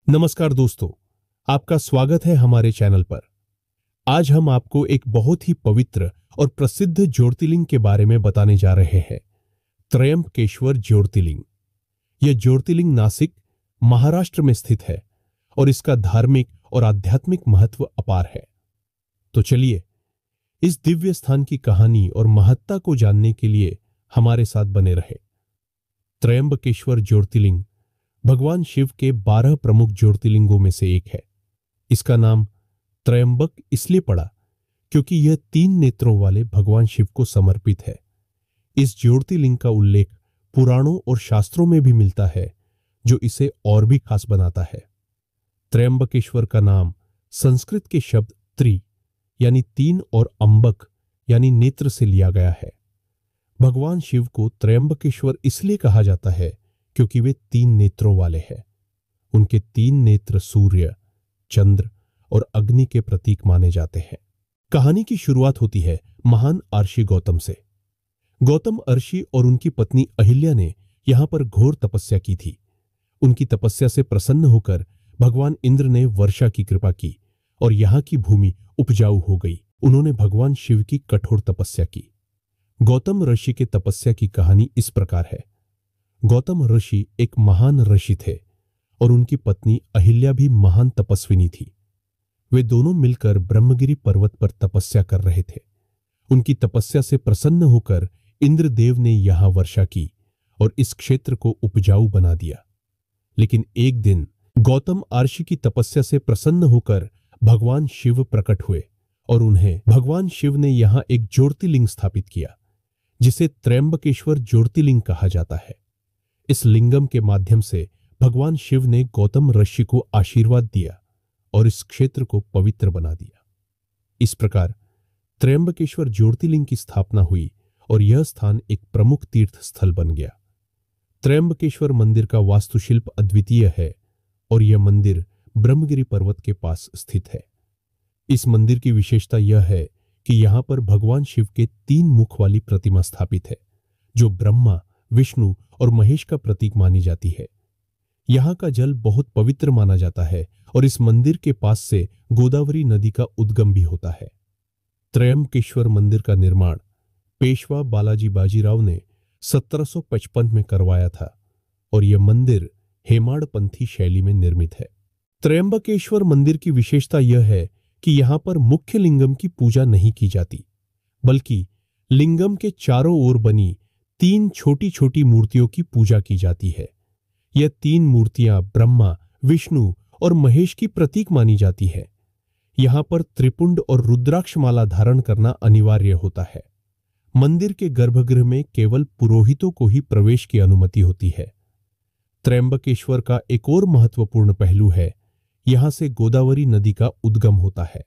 नमस्कार दोस्तों, आपका स्वागत है हमारे चैनल पर। आज हम आपको एक बहुत ही पवित्र और प्रसिद्ध ज्योतिर्लिंग के बारे में बताने जा रहे हैं, त्रयंबकेश्वर ज्योतिर्लिंग। यह ज्योतिर्लिंग नासिक, महाराष्ट्र में स्थित है और इसका धार्मिक और आध्यात्मिक महत्व अपार है। तो चलिए इस दिव्य स्थान की कहानी और महत्ता को जानने के लिए हमारे साथ बने रहे। त्रयंबकेश्वर ज्योतिर्लिंग भगवान शिव के 12 प्रमुख ज्योतिर्लिंगों में से एक है। इसका नाम त्रयंबक इसलिए पड़ा क्योंकि यह 3 नेत्रों वाले भगवान शिव को समर्पित है। इस ज्योतिर्लिंग का उल्लेख पुराणों और शास्त्रों में भी मिलता है, जो इसे और भी खास बनाता है। त्रयंबकेश्वर का नाम संस्कृत के शब्द त्रि यानी 3 और अंबक यानी नेत्र से लिया गया है। भगवान शिव को त्रयंबकेश्वर इसलिए कहा जाता है क्योंकि वे 3 नेत्रों वाले हैं। उनके 3 नेत्र सूर्य, चंद्र और अग्नि के प्रतीक माने जाते हैं। कहानी की शुरुआत होती है महान अर्षि गौतम से। गौतम अर्षि और उनकी पत्नी अहिल्या ने यहां पर घोर तपस्या की थी। उनकी तपस्या से प्रसन्न होकर भगवान इंद्र ने वर्षा की कृपा की और यहां की भूमि उपजाऊ हो गई। उन्होंने भगवान शिव की कठोर तपस्या की। गौतम ऋषि के तपस्या की कहानी इस प्रकार है। गौतम ऋषि एक महान ऋषि थे और उनकी पत्नी अहिल्या भी महान तपस्विनी थी। वे दोनों मिलकर ब्रह्मगिरि पर्वत पर तपस्या कर रहे थे। उनकी तपस्या से प्रसन्न होकर इंद्रदेव ने यहां वर्षा की और इस क्षेत्र को उपजाऊ बना दिया। लेकिन एक दिन गौतम अर्षि की तपस्या से प्रसन्न होकर भगवान शिव प्रकट हुए और उन्हें भगवान शिव ने यहां एक ज्योतिर्लिंग स्थापित किया, जिसे त्रयंबकेश्वर ज्योतिर्लिंग कहा जाता है। इस लिंगम के माध्यम से भगवान शिव ने गौतम ऋषि को आशीर्वाद दिया और इस क्षेत्र को पवित्र बना दिया। इस प्रकार त्रयंबकेश्वर ज्योतिर्लिंग की स्थापना हुई और यह स्थान एक प्रमुख तीर्थ स्थल बन गया। त्रयंबकेश्वर मंदिर का वास्तुशिल्प अद्वितीय है और यह मंदिर ब्रह्मगिरि पर्वत के पास स्थित है। इस मंदिर की विशेषता यह है कि यहां पर भगवान शिव के 3 मुख वाली प्रतिमा स्थापित है, जो ब्रह्मा, विष्णु और महेश का प्रतीक मानी जाती है। यहां का जल बहुत पवित्र माना जाता है और इस मंदिर के पास से गोदावरी नदी का उद्गम भी होता है। त्रयंबकेश्वर मंदिर का निर्माण पेशवा बालाजी बाजीराव ने 1755 में करवाया था और यह मंदिर हेमाड़पंथी शैली में निर्मित है। त्रयंबकेश्वर मंदिर की विशेषता यह है कि यहां पर मुख्य लिंगम की पूजा नहीं की जाती, बल्कि लिंगम के चारों ओर बनी 3 छोटी छोटी मूर्तियों की पूजा की जाती है। यह 3 मूर्तियां ब्रह्मा, विष्णु और महेश की प्रतीक मानी जाती है। यहां पर त्रिपुंड और रुद्राक्ष माला धारण करना अनिवार्य होता है। मंदिर के गर्भगृह में केवल पुरोहितों को ही प्रवेश की अनुमति होती है। त्रयंबकेश्वर का एक और महत्वपूर्ण पहलू है, यहां से गोदावरी नदी का उद्गम होता है।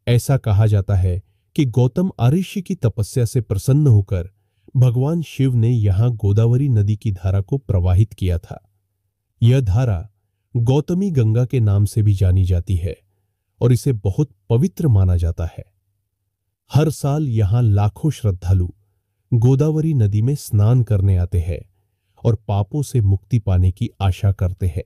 ऐसा कहा जाता है कि गौतम ऋषि की तपस्या से प्रसन्न होकर भगवान शिव ने यहां गोदावरी नदी की धारा को प्रवाहित किया था। यह धारा गौतमी गंगा के नाम से भी जानी जाती है और इसे बहुत पवित्र माना जाता है। हर साल यहां लाखों श्रद्धालु गोदावरी नदी में स्नान करने आते हैं और पापों से मुक्ति पाने की आशा करते हैं।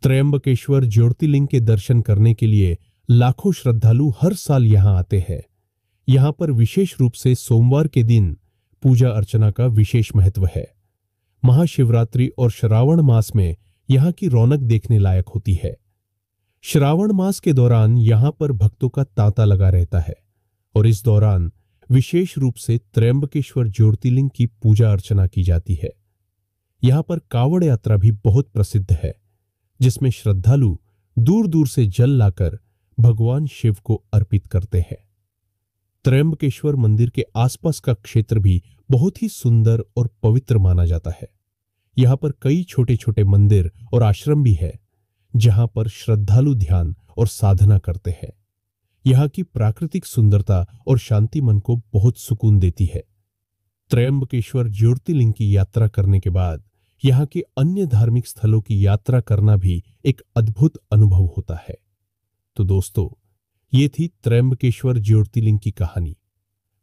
त्रयंबकेश्वर ज्योतिर्लिंग के दर्शन करने के लिए लाखों श्रद्धालु हर साल यहां आते हैं। यहां पर विशेष रूप से सोमवार के दिन पूजा अर्चना का विशेष महत्व है। महाशिवरात्रि और श्रावण मास में यहां की रौनक देखने लायक होती है। श्रावण मास के दौरान यहां पर भक्तों का तांता लगा रहता है और इस दौरान विशेष रूप से त्रयंबकेश्वर ज्योतिर्लिंग की पूजा अर्चना की जाती है। यहां पर कावड़ यात्रा भी बहुत प्रसिद्ध है, जिसमें श्रद्धालु दूर दूर से जल लाकर भगवान शिव को अर्पित करते हैं। त्रयंबकेश्वर मंदिर के आसपास का क्षेत्र भी बहुत ही सुंदर और पवित्र माना जाता है। यहां पर कई छोटे छोटे मंदिर और आश्रम भी है, जहां पर श्रद्धालु ध्यान और साधना करते हैं। यहां की प्राकृतिक सुंदरता और शांति मन को बहुत सुकून देती है। त्रयंबकेश्वर ज्योतिर्लिंग की यात्रा करने के बाद यहां के अन्य धार्मिक स्थलों की यात्रा करना भी एक अद्भुत अनुभव होता है। तो दोस्तों, ये थी त्रयंबकेश्वर ज्योतिर्लिंग की कहानी।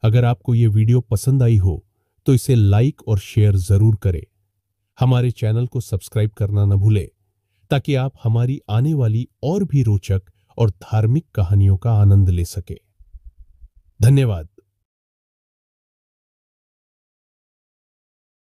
अगर आपको ये वीडियो पसंद आई हो तो इसे लाइक और शेयर जरूर करें। हमारे चैनल को सब्सक्राइब करना न भूलें ताकि आप हमारी आने वाली और भी रोचक और धार्मिक कहानियों का आनंद ले सके। धन्यवाद।